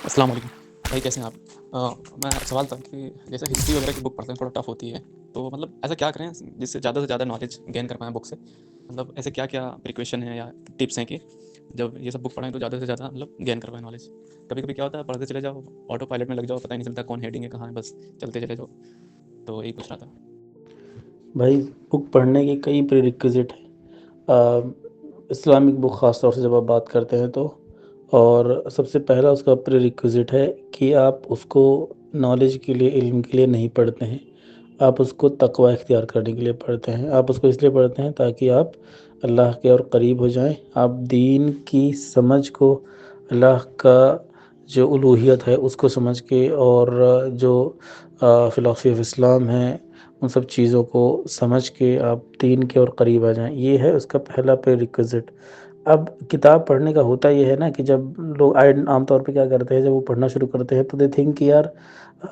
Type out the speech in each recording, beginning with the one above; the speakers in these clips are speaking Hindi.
अस्सलाम वालेकुम। भाई कैसे हैं आप? मैं सवाल था कि जैसे हिस्ट्री वगैरह की बुक पढ़ते हैं थोड़ा टफ होती है, तो मतलब ऐसा क्या करें जिससे ज़्यादा से ज़्यादा नॉलेज गेन कर पाएँ बुक से? मतलब ऐसे क्या-क्या प्रिकॉशन हैं या टिप्स हैं कि जब ये सब बुक पढ़ें तो ज़्यादा से ज़्यादा मतलब गेन कर पाएँ नॉलेज? कभी-कभी क्या होता है पढ़ते चले जाओ, ऑटो पायलट में लग जाओ, पता ही नहीं चलता कौन हेडिंग है, कहाँ है, बस चलते चले जाओ। तो यही पूछ रहा था। भाई, बुक पढ़ने के कई प्रीरिक्विजिट हैं। इस्लामिक बुक ख़ास तौर से जब आप बात करते हैं तो और सबसे पहला उसका प्रीरिक्विजिट है कि आप उसको नॉलेज के लिए, इल्म के लिए नहीं पढ़ते हैं। आप उसको तक़वा इख्तियार करने के लिए पढ़ते हैं। आप उसको इसलिए पढ़ते हैं ताकि आप अल्लाह के और करीब हो जाएँ। आप दीन की समझ को, अल्लाह का जो उलूहियत है उसको समझ के और जो फ़िलॉसफ़ी ऑफ इस्लाम है, उन सब चीज़ों को समझ के आप दीन के और करीब आ जाएँ। ये है उसका पहला प्रीरिक्विज़िट। अब किताब पढ़ने का होता ये है ना कि जब लोग आम तौर पे क्या करते हैं, जब वो पढ़ना शुरू करते हैं तो दे थिंक कि यार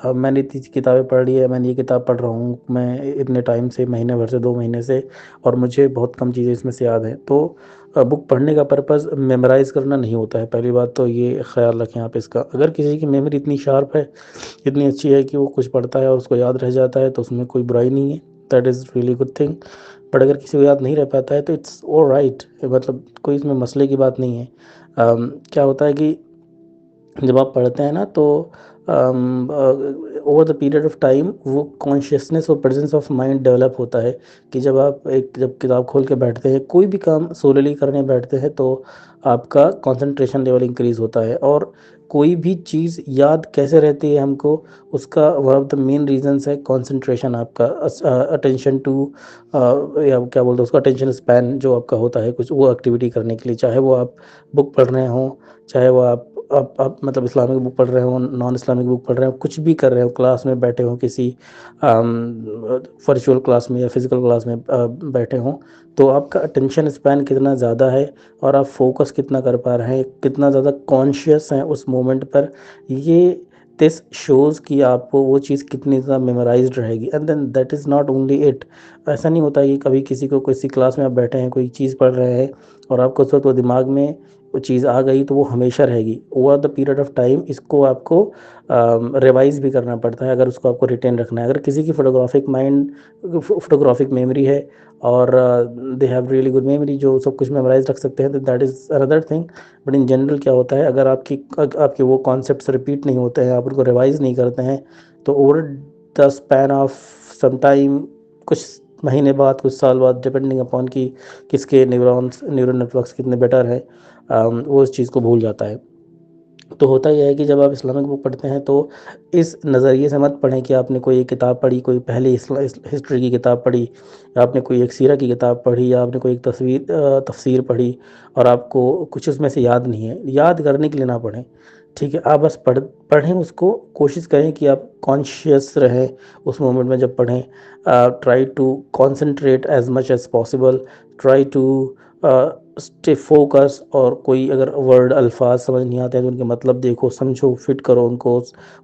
मैंने इतनी किताबें पढ़ ली है, मैंने ये किताब पढ़ रहा हूँ मैं इतने टाइम से, महीने भर से, 2 महीने से, और मुझे बहुत कम चीज़ें इसमें से याद हैं। तो बुक पढ़ने का पर्पज़ मेमोराइज़ करना नहीं होता है। पहली बात तो ये ख़्याल रखें आप इसका। अगर किसी की मेमोरी इतनी शार्प है, इतनी अच्छी है कि वो कुछ पढ़ता है और उसको याद रह जाता है, तो उसमें कोई बुराई नहीं है। That is really good thing. But अगर किसी को याद नहीं रह पाता है तो इट्स ऑलराइट, मतलब कोई इसमें मसले की बात नहीं है। क्या होता है कि जब आप पढ़ते हैं ना तो over the period of time वो कॉन्शियसनेस और प्रेजेंस ऑफ माइंड डेवलप होता है कि जब किताब खोल के बैठते हैं, कोई भी काम सोलली करने बैठते हैं, तो आपका कंसंट्रेशन लेवल इंक्रीज होता है। और कोई भी चीज़ याद कैसे रहती है हमको, उसका one of the main reasons है कंसंट्रेशन, आपका अटेंशन टू, या क्या बोलते हैं उसको, अटेंशन स्पैन जो आपका होता है कुछ वो एक्टिविटी करने के लिए, चाहे वो आप बुक पढ़ रहे हों, चाहे वो आप मतलब इस्लामिक बुक पढ़ रहे हो, नॉन इस्लामिक बुक पढ़ रहे हो, कुछ भी कर रहे हो, क्लास में बैठे हो किसी वर्चुअल क्लास में या फिजिकल क्लास में बैठे हो, तो आपका अटेंशन स्पैन कितना ज़्यादा है और आप फोकस कितना कर पा रहे हैं, कितना ज़्यादा कॉन्शियस हैं उस मोमेंट पर, ये दिस शोज़ कि आपको वो चीज़ कितनी ज़्यादा मेमोराइज्ड रहेगी। And then that is not only it. ऐसा नहीं होता कि कभी किसी को किसी क्लास में आप बैठे हैं, कोई चीज़ पढ़ रहे हैं और आपको उस वक्त वो दिमाग में वो चीज़ आ गई तो वो हमेशा रहेगी। Over the period of time इसको आपको रिवाइज़ भी करना पड़ता है अगर उसको आपको रिटेन रखना है। अगर किसी की फ़ोटोग्राफ़िक मेमोरी है और they have really good memory, जो सब कुछ मेमोराइज़ रख सकते हैं, तो that is another thing. But in general क्या होता है, अगर आपके वो कॉन्सेप्ट्स रिपीट नहीं होते हैं, आप उनको रिवाइज़ नहीं करते हैं, तो over the span of some time, कुछ महीने बाद, कुछ साल बाद, डिपेंडिंग अपॉन कि किसके न्यूरल नेटवर्क्स कितने बेटर हैं, वो उस चीज़ को भूल जाता है। तो होता ये है कि जब आप इस्लामिक बुक पढ़ते हैं तो इस नज़रिए से मत पढ़ें कि आपने कोई एक किताब पढ़ी, कोई पहले हिस्ट्री की किताब पढ़ी, या आपने कोई एक सीरा की किताब पढ़ी, या आपने कोई एक तफसीर पढ़ी और आपको कुछ उसमें से याद नहीं है। याद करने के लिए ना पढ़ें, ठीक है? आप बस पढ़ें उसको, कोशिश करें कि आप कॉन्शियस रहें उस मोमेंट में जब पढ़ें। Try to concentrate as much as possible, try to stay focus, और कोई अगर वर्ड अल्फाज समझ नहीं आते हैं तो उनके मतलब देखो, समझो, फिट करो उनको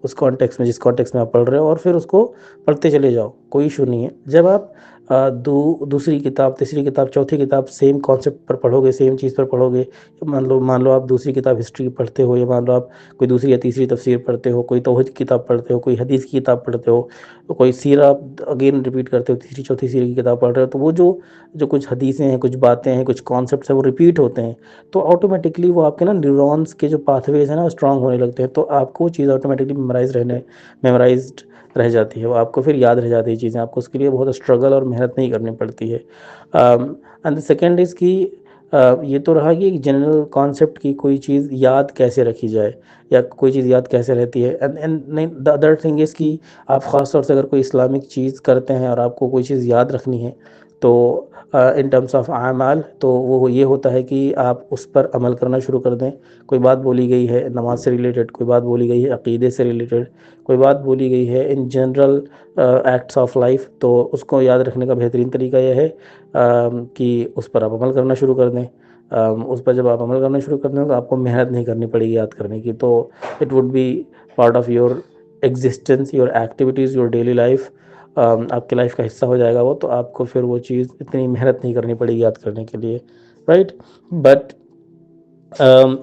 उस कॉन्टेक्स्ट में, जिस कॉन्टेक्स्ट में आप पढ़ रहे हो, और फिर उसको पढ़ते चले जाओ, कोई इशू नहीं है। जब आप दूसरी किताब, तीसरी किताब, चौथी किताब सेम कॉन्सेप्ट पर पढ़ोगे, सेम चीज़ पर पढ़ोगे, मान लो आप दूसरी किताब हिस्ट्री की पढ़ते हो, या मान लो आप कोई दूसरी या तीसरी तफसीर पढ़ते हो, कोई तौहीद की किताब पढ़ते हो, कोई हदीस की किताब पढ़ते हो, तो कोई सीरा अगेन रिपीट करते हो, तीसरी चौथी सीरे की किताब पढ़ रहे हो, तो वो जो जो कुछ हदीसें हैं, कुछ बातें हैं, कुछ कॉन्सेप्ट्स हैं, वो रिपीट होते हैं, तो ऑटोमेटिकली वो आपके ना न्यूरॉन्स के जो पाथवेज हैं ना, वो स्ट्रांग होने लगते हैं, तो आपको वो चीज़ ऑटोमेटिकली मेमोराइज्ड रह जाती है, वो आपको फिर याद रह जाती है चीज़ें, आपको उसके लिए बहुत स्ट्रगल और मेहनत नहीं करनी पड़ती है। एंड द सेकेंड इज़ कि ये तो रहा कि एक जनरल कॉन्सेप्ट की कोई चीज़ याद कैसे रखी जाए, या कोई चीज़ याद कैसे रहती है। एंड नहीं, द अदर थिंग इज़ कि आप ख़ास तौर से अगर कोई इस्लामिक चीज़ करते हैं और आपको कोई चीज़ याद रखनी है, तो इन टर्म्स ऑफ आमाल, तो वो ये होता है कि आप उस पर अमल करना शुरू कर दें। कोई बात बोली गई है नमाज से रिलेटेड, कोई बात बोली गई है अक़ीदे से रिलेटेड, कोई बात बोली गई है in general acts of life, तो उसको याद रखने का बेहतरीन तरीका यह है कि उस पर आप अमल करना शुरू कर दें। उस पर जब आप अमल करना शुरू कर दें तो आपको मेहनत नहीं करनी पड़ेगी याद करने की, तो it would be part of your existence, your activities, your daily life. आपकी लाइफ का हिस्सा हो जाएगा वो, तो आपको फिर वो चीज़ इतनी मेहनत नहीं करनी पड़ेगी याद करने के लिए, right? But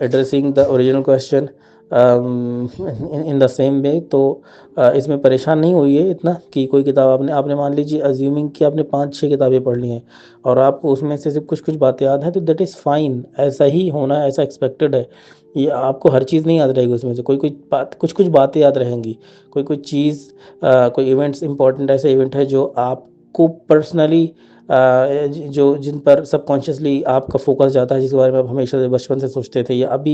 addressing the original question, in the same way. तो इसमें परेशान नहीं होइए इतना कि कोई किताब आपने आपने मान लीजिए अज्यूमिंग कि आपने 5-6 किताबें पढ़ ली हैं और आपको उसमें से सिर्फ कुछ कुछ बातें याद हैं, तो दैट इज़ फाइन, ऐसा ही होना, ऐसा एक्सपेक्टेड है। ये आपको हर चीज़ नहीं याद रहेगी उसमें से, कोई कोई बात, कुछ कुछ बातें याद रहेंगी, कोई कोई चीज़, कोई इवेंट्स, इंपॉर्टेंट ऐसे इवेंट है जो आपको पर्सनली, जो जिन पर सबकॉन्शियसली आपका फोकस जाता है, जिसके बारे में आप हमेशा से बचपन से सोचते थे, या अभी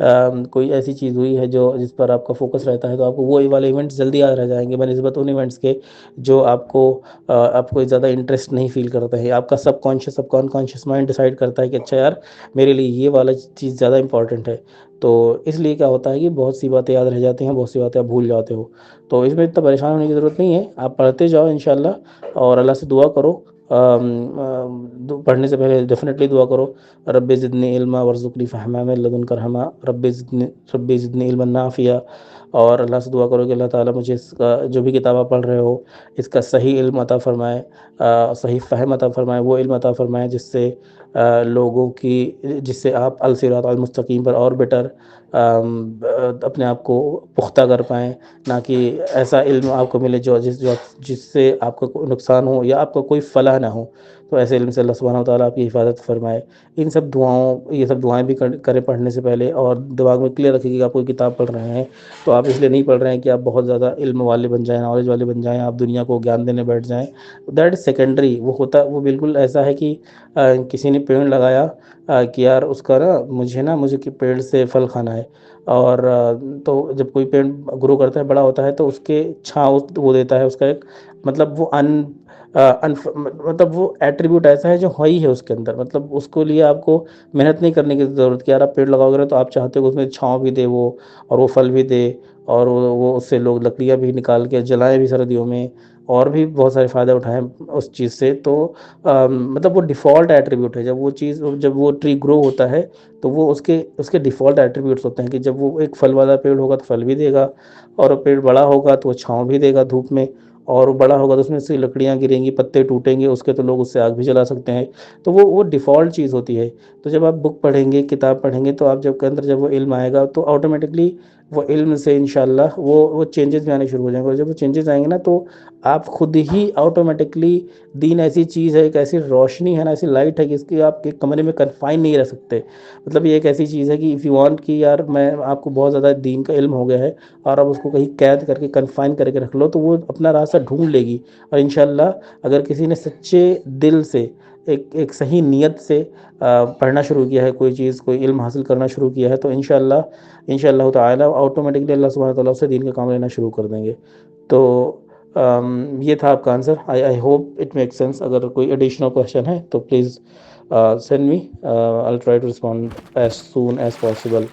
कोई ऐसी चीज़ हुई है जो जिस पर आपका फोकस रहता है, तो आपको वो वाले इवेंट्स जल्दी याद रह जाएंगे बनस्बत उन इवेंट्स के जो आपको ज़्यादा इंटरेस्ट नहीं फील करते हैं। आपका सबकॉन्शियस सबकॉन्शियस माइंड डिसाइड करता है कि अच्छा यार, मेरे लिए ये वाला चीज़ ज़्यादा इंपॉर्टेंट है। तो इसलिए क्या होता है कि बहुत सी बातें याद रह जाती हैं, बहुत सी बातें आप भूल जाते हो। तो इसमें इतना परेशान होने की ज़रूरत नहीं है, आप पढ़ते जाओ इंशाल्लाह, और अल्लाह से दुआ करो। पढ़ने से पहले डेफिनेटली दुआ करो, रब्बि ज़िदनी इल्मा वरज़ुक़नी फ़हमा मिन लदुनका रहमा, रब्बि ज़िदनी इल्मन नाफ़िया। और अल्लाह से दुआ करो कि अल्लाह ताला मुझे इसका, जो भी किताब आप पढ़ रहे हो, इसका सही इल्म अता फ़रमाए, सही फ़हम अता फ़रमाए, वो इल्म अता फ़रमाए जिससे लोगों की, जिससे आप अल सिरात अल मुस्तकीम पर और बेटर अपने आप को पुख्ता कर पाएँ, ना कि ऐसा इल्म आपको मिले जो जिससे आपका कोई नुकसान हो या आपका कोई फ़लाह ना हो। तो ऐसे इल्म से अल्लाह सुब्हानहू व तआला आपकी हिफ़ाज़त फ़रमाए। इन सब दुआओं, ये सब दुआएँ भी करें पढ़ने से पहले, और दिमाग में क्लियर रखिए कि आप कोई किताब पढ़ रहे हैं, तो आप इसलिए नहीं पढ़ रहे हैं कि आप बहुत ज़्यादा इल्म वाले बन जाएँ, नॉलेज वाले बन जाएँ, आप दुनिया को ज्ञान देने बैठ जाएँ। That is secondary. वो बिल्कुल ऐसा है कि किसी ने पेड़ लगाया, कि यार उसका ना मुझे कि पेड़ से फल खाना है, और तो जब कोई पेड़ ग्रो करता है, बड़ा होता है, तो उसके छाँव वो देता है, उसका एक मतलब वो मतलब वो एट्रीब्यूट ऐसा है जो है ही है उसके अंदर, मतलब उसको लिए आपको मेहनत नहीं करने की ज़रूरत कि यार आप पेड़ लगाओगे ना, तो आप चाहते हो कि उसमें छाँव भी दे वो, और वो फल भी दे, और वो उससे लोग लकड़ियाँ भी निकाल के जलाएँ भी सर्दियों में, और भी बहुत सारे फ़ायदे उठाएँ उस चीज़ से। तो मतलब वो डिफ़ॉल्ट एट्रीब्यूट है, जब वो ट्री ग्रो होता है, तो वो उसके उसके डिफ़ॉल्ट एट्रीब्यूट्स होते हैं कि जब वो एक फल वाला पेड़ होगा तो फल भी देगा, और पेड़ बड़ा होगा तो वो छाँव भी देगा धूप में, और वो बड़ा होगा तो उसमें से लकड़ियाँ गिरेंगी, पत्ते टूटेंगे उसके, तो लोग उससे आग भी जला सकते हैं। तो वो डिफ़ॉल्ट चीज़ होती है। तो जब आप बुक पढ़ेंगे, किताब पढ़ेंगे, तो आप जब वो इल्म आएगा, तो ऑटोमेटिकली वो इल्म से इंशाअल्लाह वो चेंजेस भी आने शुरू हो जाएँगे, और जब वो चेंजेस आएँगे ना, तो आप खुद ही ऑटोमेटिकली, दीन ऐसी चीज़ है, एक ऐसी रोशनी है ना, ऐसी लाइट है कि इसकी आप एक कमरे में कन्फ़ाइन नहीं रह सकते। मतलब ये एक ऐसी चीज़ है कि इफ़ यू वांट कि यार मैं आपको बहुत ज़्यादा दीन का इल्म हो गया है, और आप उसको कहीं कैद करके कन्फ़ाइन करके रख लो, तो वो अपना रास्ता ढूँढ लेगी। और इंशाअल्लाह अगर किसी ने सच्चे दिल से, एक एक सही नीयत से पढ़ना शुरू किया है, कोई चीज़, कोई इल्म हासिल करना शुरू किया है, तो इंशाअल्लाह ताला ऑटोमेटिकली अल्लाह सुब्हानहू व तआला उससे दीन का काम लेना शुरू कर देंगे। तो ये था आपका answer. I hope it makes sense. अगर कोई एडिशनल क्वेश्चन है तो please send me, I will try to respond as soon as possible.